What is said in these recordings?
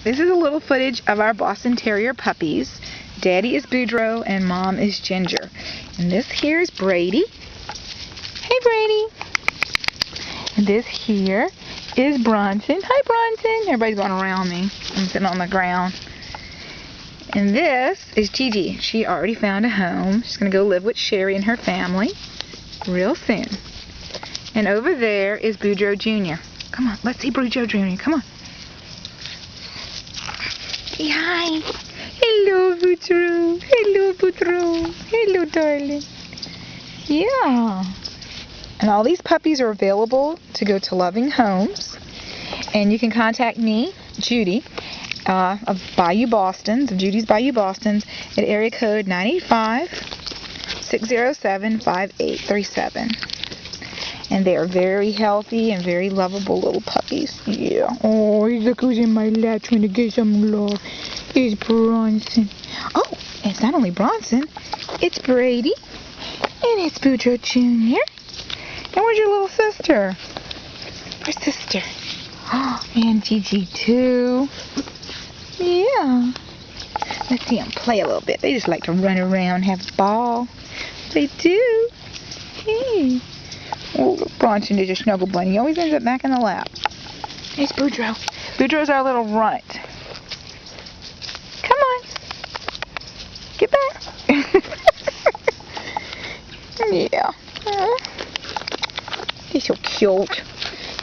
this is a little footage of our Boston Terrier puppies. Daddy is Boudreaux and Mom is Ginger. And this here is Brady. Hey, Brady. And this here is Bronson. Hi, Bronson. Everybody's going around me. I'm sitting on the ground. And this is Gigi. She already found a home. She's going to go live with Sherry and her family real soon. And over there is Boudreaux Jr. Come on, let's see Boudreaux Jr. Come on. Say hi. Hello, Boudreaux. Hello, Boudreaux. Hello, darling. Yeah. And all these puppies are available to go to loving homes. And you can contact me, Judy, of Bayou Bostons, of Judy's Bayou Bostons, at area code 985-607-5837. And they are very healthy and very lovable little puppies. Yeah. Oh, look who's in my lap trying to get some love. It's Bronson. Oh, and it's not only Bronson, it's Brady, and it's Boudreaux Jr. And where's your little sister? Where's sister? Oh, and Gigi too. Yeah. Let's see them play a little bit. They just like to run around, have a ball. They do. Hey. Oh, Bronson is a snuggle bunny. He always ends up back in the lap. There's Boudreaux. Boudreaux's our little runt. Come on. Get back. Yeah. He's so cute.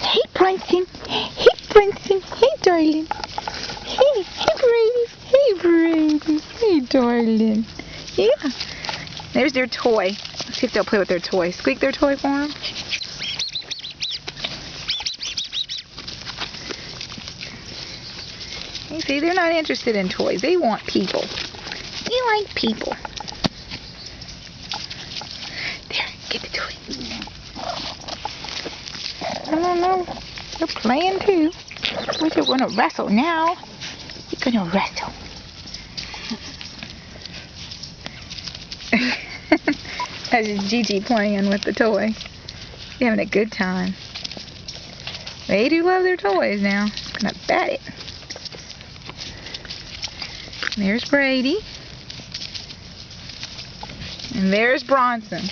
Hey, Bronson. Hey, Bronson. Hey, darling. Hey, Brady. Hey, Brady. Hey, darling. Yeah. There's their toy. Let's see if they'll play with their toy. Squeak their toy for them. You see, they're not interested in toys. They want people. They like people. There, get the toy. No. They're playing too. We're going to wrestle now. You're going to wrestle. That's Gigi playing with the toy. They're having a good time. They do love their toys now. I'm going to bet it. There's Brady. And there's Bronson.